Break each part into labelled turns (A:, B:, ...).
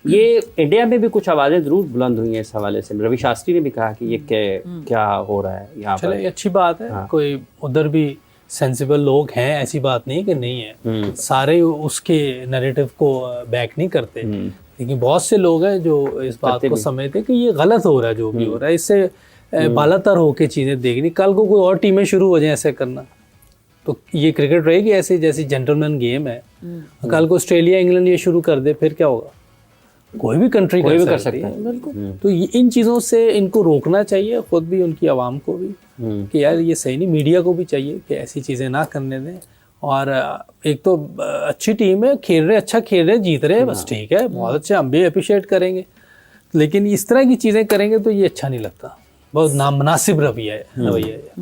A: ये इंडिया में भी कुछ आवाज़ें ज़रूर बुलंद हुई हैं इस हवाले से। रवि शास्त्री ने भी कहा कि ये क्या हो रहा है यहाँ पर।
B: चलिए अच्छी बात है। हाँ। कोई उधर भी सेंसिबल लोग हैं, ऐसी बात नहीं कि नहीं है। सारे उसके नैरेटिव को बैक नहीं करते, लेकिन बहुत से लोग हैं जो इस बात को समझते कि ये गलत हो रहा है जो भी हो रहा है। इससे बालातर होके चीज़ें देखनी, कल को कोई और टीमें शुरू हो जाए ऐसे करना, तो ये क्रिकेट रहेगी ऐसे जैसे जेंटलमैन गेम है। कल को ऑस्ट्रेलिया इंग्लैंड ये शुरू कर दे, फिर क्या होगा? कोई भी कंट्री कर सकता है। बिल्कुल। तो इन चीज़ों से इनको रोकना चाहिए, खुद भी, उनकी आवाम को भी, कि यार ये सही नहीं। मीडिया को भी चाहिए कि ऐसी चीज़ें ना करने दें। और एक तो अच्छी टीम है, खेल रहे, अच्छा खेल रहे, जीत रहे, बस ठीक है, बहुत अच्छा, हम भी अप्रिशिएट करेंगे। लेकिन इस तरह की चीज़ें करेंगे तो ये अच्छा नहीं लगता, बहुत नामुनासिब रवैया है।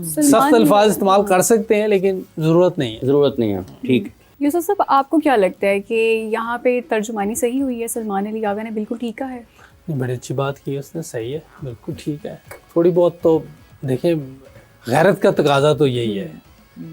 B: सख्त अल्फाज इस्तेमाल कर सकते हैं लेकिन ज़रूरत नहीं है। ठीक।
C: यूसुफ साहब, आपको क्या लगता है कि यहाँ पे तर्जुमानी सही हुई है? सलमान अली गागा ने बिल्कुल ठीक कहा है?
B: नहीं, बड़ी अच्छी बात की उसने, सही है, बिल्कुल ठीक है। थोड़ी बहुत तो देखें, गैरत का तकाजा तो यही है,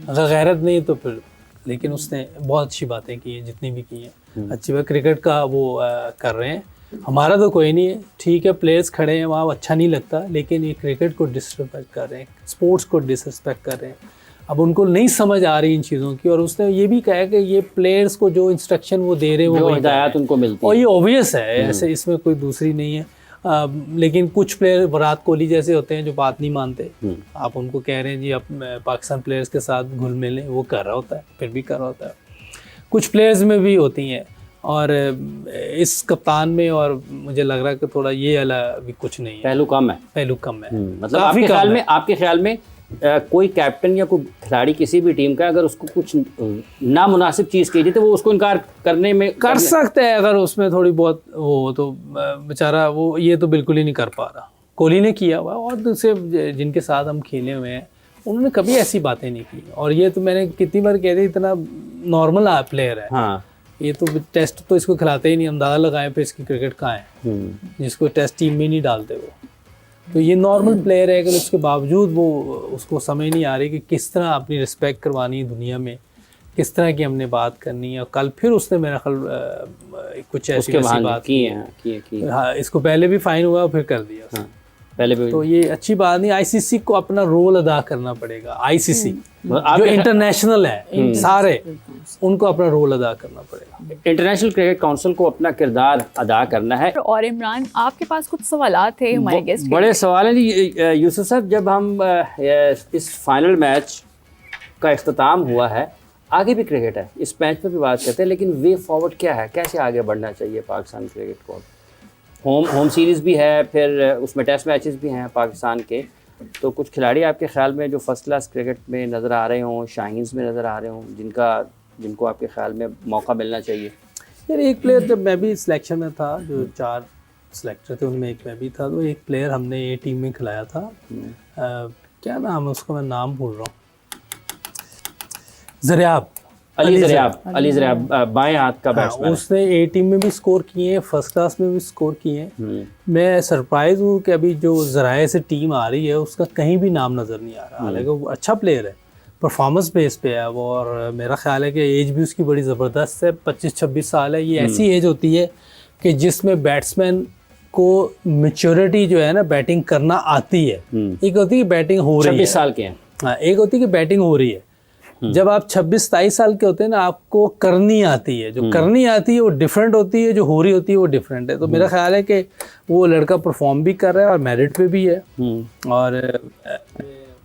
B: अगर गैरत नहीं तो फिर, लेकिन उसने बहुत अच्छी बातें की हैं, जितनी भी की हैं अच्छी बात। क्रिकेट का वो कर रहे हैं, हमारा तो कोई नहीं है, ठीक है, प्लेयर्स खड़े हैं वहाँ, अच्छा नहीं लगता, लेकिन ये क्रिकेट को डिसरिस्पेक्ट कर रहे हैं, स्पोर्ट्स को डिसरिस्पेक्ट कर रहे हैं। अब उनको नहीं समझ आ रही इन चीज़ों की, और उसने ये भी कहा कि ये प्लेयर्स को जो इंस्ट्रक्शन वो दे रहे हैं वो हिदायत उनको मिलती है, और ये ऑब्वियस है, ऐसे इसमें कोई दूसरी नहीं है। लेकिन कुछ प्लेयर विराट कोहली जैसे होते हैं जो बात नहीं मानते, आप उनको कह रहे हैं जी आप पाकिस्तान प्लेयर्स के साथ घुल मिलें, वो कर रहा होता है, फिर भी कर रहा होता है। कुछ प्लेयर्स में भी होती हैं, और इस कप्तान में, और मुझे लग रहा है कि थोड़ा ये अभी कुछ नहीं है,
A: पहलू कम है।
B: मतलब
A: आपके ख्याल में कोई कैप्टन या कोई खिलाड़ी किसी भी टीम का अगर उसको कुछ नामुनासिब चीज़ की जाए तो वो उसको इनकार करने में
B: कर सकते हैं, अगर उसमें थोड़ी बहुत हो तो बेचारा वो ये तो बिल्कुल ही नहीं कर पा रहा। कोहली ने किया हुआ, और दूसरे जिनके साथ हम खेले हुए हैं उन्होंने कभी ऐसी बातें नहीं की। और ये तो मैंने कितनी बार कह दी, इतना नॉर्मल प्लेयर है। हाँ, ये तो टेस्ट तो इसको खिलाते ही नहीं, अंदाज़ा लगाएं फिर इसकी क्रिकेट कहाँ है, जिसको टेस्ट टीम में नहीं डालते वो। तो ये नॉर्मल प्लेयर है, अगर उसके बावजूद वो उसको समझ नहीं आ रही कि किस तरह अपनी रिस्पेक्ट करवानी है दुनिया में, किस तरह की हमने बात करनी है। और कल फिर उसने मेरा ख्याल कुछ ऐसी बात की है। हाँ, इसको पहले भी फाइन हुआ, फिर कर दिया। हाँ, पहले भी। तो ये अच्छी बात नहीं, आईसीसी को अपना रोल अदा करना पड़ेगा। आईसीसी जो इंटरनेशनल है सारे, उनको अपना रोल अदा करना पड़ेगा।
A: इंटरनेशनल क्रिकेट काउंसिल को अपना किरदार अदा करना है।
C: और इमरान, आपके पास कुछ सवाल थे हमारे गेस्ट?
A: बड़े सवाल हैं यूसुफ साहब। जब हम इस फाइनल मैच का इख्तिताम हुआ है, आगे भी क्रिकेट है, इस मैच पर भी बात करते हैं, लेकिन वे फॉरवर्ड क्या है, कैसे आगे बढ़ना चाहिए पाकिस्तान क्रिकेट को? होम सीरीज़ भी है, फिर उसमें टेस्ट मैचेस भी हैं पाकिस्तान के। तो कुछ खिलाड़ी आपके ख्याल में जो फर्स्ट क्लास क्रिकेट में नज़र आ रहे हों, शाहीन्स में नज़र आ रहे हों, जिनको आपके ख्याल में मौका मिलना चाहिए?
B: यार, एक प्लेयर, जब मैं भी सिलेक्शन में था, जो 4 सिलेक्टर थे उनमें एक मैं भी था, तो एक प्लेयर हमने ये टीम में खिलाया था, क्या नाम है उसका, मैं नाम भूल रहा हूँ, अली ज़रियाब,
A: बाएं हाथ का बैट्समैन।
B: उसने ए टीम में भी स्कोर किए हैं, फर्स्ट क्लास में भी स्कोर किए हैं। मैं सरप्राइज हूँ कि अभी जो ज़राए से टीम आ रही है उसका कहीं भी नाम नज़र नहीं आ रहा। हालांकि वो अच्छा प्लेयर है, परफॉर्मेंस बेस पे है वो, और मेरा ख्याल है कि एज भी उसकी बड़ी ज़बरदस्त है, 25-26 साल है। ये ऐसी एज होती है कि जिसमें बैट्समैन को मैच्योरिटी जो है ना, बैटिंग करना आती है। एक होती है बैटिंग हो रही है,
A: 26 साल के हैं।
B: हाँ, एक होती है कि बैटिंग हो रही है। जब आप 26-27 साल के होते हैं ना, आपको करनी आती है, जो करनी आती है वो डिफरेंट होती है, जो हो रही होती है वो डिफरेंट है। तो मेरा ख्याल है कि वो लड़का परफॉर्म भी कर रहा है और मेरिट पे भी है। और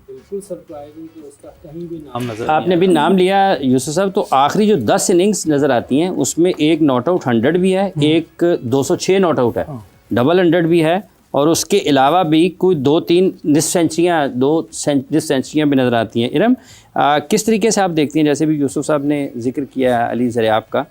B: बिल्कुल सरप्राइज हूं कि उसका कहीं भी नाम नजर,
A: आपने भी नाम लिया यूसुफ साहब, तो आखिरी जो 10 इनिंग्स नज़र आती हैं उसमें एक नॉट आउट 100 भी है, एक 206 नॉट आउट है, डबल 100 भी है, और उसके अलावा भी कोई 2-3 निस्फ सेंचुरियाँ भी नज़र आती हैं। इरम, किस तरीके से आप देखती हैं, जैसे भी यूसुफ साहब ने जिक्र किया है अली ज़रियाब का,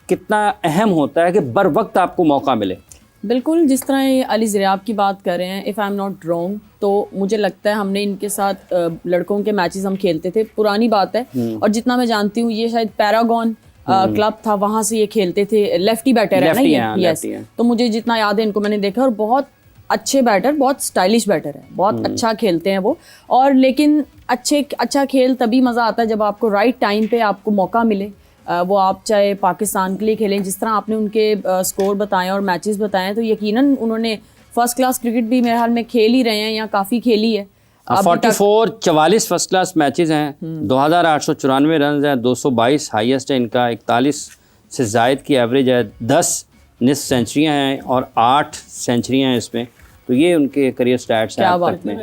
A: कितना अहम होता है कि बर वक्त आपको मौका मिले?
D: बिल्कुल, जिस तरह ये अली ज़रियाब की बात कर रहे हैं, if I am not wrong, तो मुझे लगता है हमने इनके साथ लड़कों के मैचेस हम खेलते थे, पुरानी बात है, और जितना मैं जानती हूँ ये शायद पैरागॉन क्लब था, वहाँ से ये खेलते थे। लेफ्टी बैटर है ना ये? यस। तो मुझे जितना याद है इनको मैंने देखा, और बहुत अच्छे बैटर, बहुत स्टाइलिश बैटर है, बहुत अच्छा खेलते हैं वो। और लेकिन अच्छा खेल तभी मज़ा आता है जब आपको राइट टाइम पे आपको मौका मिले, वो आप चाहे पाकिस्तान के लिए खेलें, जिस तरह आपने उनके स्कोर बताएं और मैचेस बताएं, तो यकीनन उन्होंने फर्स्ट क्लास क्रिकेट भी मेरे हाल में खेल ही रहे हैं या काफ़ी खेली है।
A: 44 फर्स्ट क्लास मैचेस हैं, 2894 रन हैं, 222 हाईएस्ट है इनका, 41 से जायद की एवरेज है, 10 निस सेंचुरियाँ हैं और 8 सेंचुरियाँ हैं इसमें। तो ये उनके करियर स्टैट्स हैं अब तक में।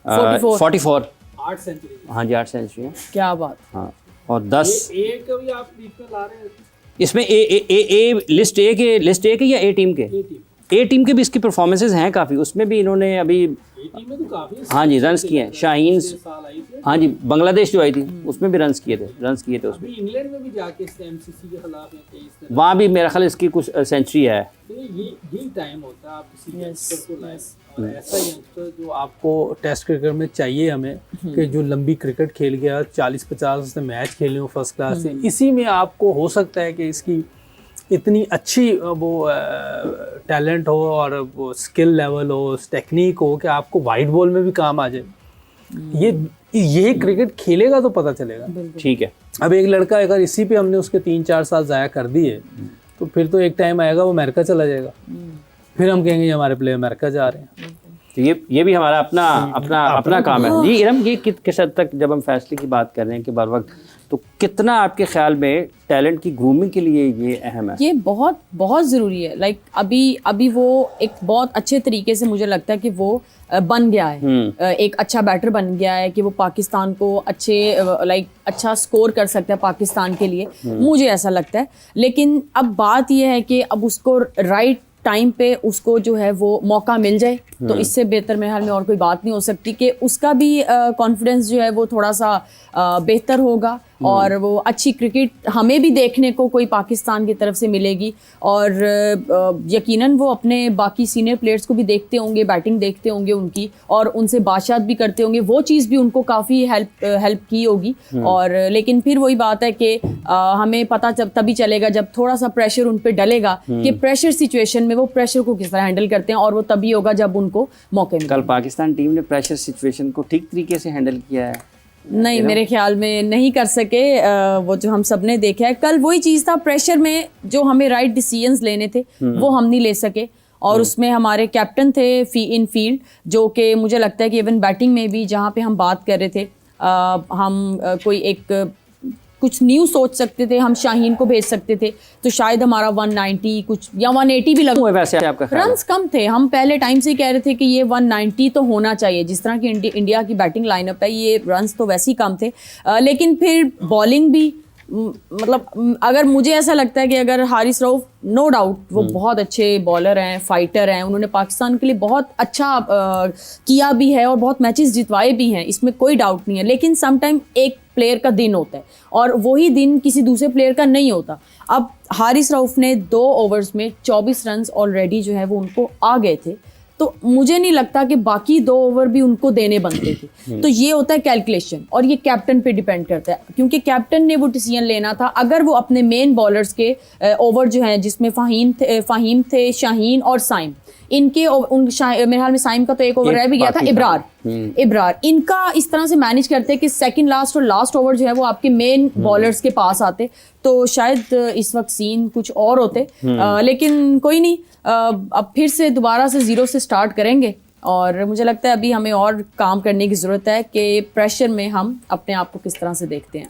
A: 44
B: 8 सेंचुरी।
A: हाँ जी, 8 सेंचुरियाँ।
D: क्या बात।
A: हाँ, और 10
B: एक भी आप बीच में ला रहे हैं
A: इसमें लिस्ट ए के या ए टीम के? ए टीम के भी इसकी परफॉर्मेंसेज हैं काफ़ी, उसमें भी इन्होंने अभी
B: में तो काफी
A: हाँ जी रन्स किए हैं। शाहीन, हाँ जी, बांग्लादेश जो आई थी उसमें भी रन्स किए थे उसमें।
B: इंग्लैंड में भी जाके एमसीसी के खिलाफ
A: वहाँ भी मेरा ख्याल इसकी कुछ सेंचुरी है।
B: तो ये टाइम होता है आप किसी यंगस्टर को लाएं, और ऐसा यंगस्टर जो आपको टेस्ट क्रिकेट में चाहिए हमें, कि जो लंबी क्रिकेट खेल गया, 40-50 उसने मैच खेले हो फर्स्ट क्लास से, इसी में आपको हो सकता है कि इसकी इतनी अच्छी वो टैलेंट हो और वो स्किल लेवल हो, टेक्निक हो कि आपको वाइट बॉल में भी काम आ जाए। ये क्रिकेट खेलेगा तो पता चलेगा।
A: ठीक है,
B: अब एक लड़का अगर इसी पे हमने उसके 3-4 साल ज़ाया कर दिए, तो फिर तो एक टाइम आएगा वो अमेरिका चला जाएगा, फिर हम कहेंगे ये हमारे प्लेयर अमेरिका जा रहे हैं।
A: तो ये भी हमारा अपना काम है जी। इरम, ये किस हद तक जब हम फैसले की बात कर रहे हैं कि बर वक्त, तो कितना आपके ख्याल में टैलेंट की ग्रूमिंग के लिए ये अहम है?
D: ये बहुत बहुत ज़रूरी है। लाइक अभी वो एक बहुत अच्छे तरीके से मुझे लगता है कि वो बन गया है, एक अच्छा बैटर बन गया है कि वो पाकिस्तान को अच्छा स्कोर कर सकता है पाकिस्तान के लिए, मुझे ऐसा लगता है। लेकिन अब बात ये है कि अब उसको राइट टाइम पे उसको जो है वो मौका मिल जाए, तो इससे बेहतर मेरे ख्याल में और कोई बात नहीं हो सकती कि उसका भी कॉन्फिडेंस जो है वो थोड़ा सा बेहतर होगा और वो अच्छी क्रिकेट हमें भी देखने को कोई पाकिस्तान की तरफ से मिलेगी। और यकीनन वो अपने बाकी सीनियर प्लेयर्स को भी देखते होंगे, बैटिंग देखते होंगे उनकी, और उनसे बातचीत भी करते होंगे, वो चीज़ भी उनको काफ़ी हेल्प की होगी। और लेकिन फिर वही बात है कि हमें पता तभी चलेगा जब थोड़ा सा प्रेशर उन पर डलेगा कि प्रेशर सिचुएशन में वो प्रेशर को किस तरह हैंडल करते हैं, और वो तभी होगा जब उनको मौके मिले।
A: कल पाकिस्तान टीम ने प्रेशर सिचुएशन को ठीक तरीके से हैंडल किया है?
D: नहीं, मेरे ख्याल में नहीं कर सके। वो जो हम सब ने देखा है कल, वही चीज़ था, प्रेशर में जो हमें राइट डिसीजंस लेने थे वो हम नहीं ले सके। और उसमें हमारे कैप्टन थे इन फील्ड, जो कि मुझे लगता है कि इवन बैटिंग में भी जहाँ पे हम बात कर रहे थे, हम कोई एक कुछ न्यू सोच सकते थे, हम शाहीन को भेज सकते थे, तो शायद हमारा 190 कुछ या 180 भी लगा।
A: वैसे आपका
D: रन्स कम थे, हम पहले टाइम से कह रहे थे कि ये 190 तो होना चाहिए, जिस तरह की इंडिया की बैटिंग लाइनअप है, ये रन्स तो वैसे ही कम थे। लेकिन फिर बॉलिंग भी, मतलब अगर मुझे ऐसा लगता है कि अगर हारिस रऊफ, नो डाउट वो बहुत अच्छे बॉलर हैं, फाइटर हैं, उन्होंने पाकिस्तान के लिए बहुत अच्छा किया भी है और बहुत मैचेस जितवाए भी हैं, इसमें कोई डाउट नहीं है। लेकिन समटाइम एक प्लेयर का दिन होता है और वही दिन किसी दूसरे प्लेयर का नहीं होता। अब हारिस रऊफ ने 2 ओवर्स में 24 रन ऑलरेडी जो है वो उनको आ गए थे, तो मुझे नहीं लगता कि बाकी 2 ओवर भी उनको देने बनते थे। तो ये होता है कैलकुलेशन, और ये कैप्टन पे डिपेंड करता है, क्योंकि कैप्टन ने वो डिसीजन लेना था। अगर वो अपने मेन बॉलर्स के ओवर जो हैं, जिसमें फ़हीम थे, शाहीन और साइम, इनके मेरे हाल में साइम का तो एक ओवर रह भी गया था, इब्रार, इनका इस तरह से मैनेज करते कि सेकंड लास्ट और लास्ट ओवर जो है वो आपके मेन बॉलर्स के पास आते, तो शायद इस वक्त सीन कुछ और होते। लेकिन कोई नहीं, अब फिर से दोबारा से 0 से स्टार्ट करेंगे, और मुझे लगता है अभी हमें और काम करने की ज़रूरत है कि प्रेशर में हम अपने आप को किस तरह से देखते हैं।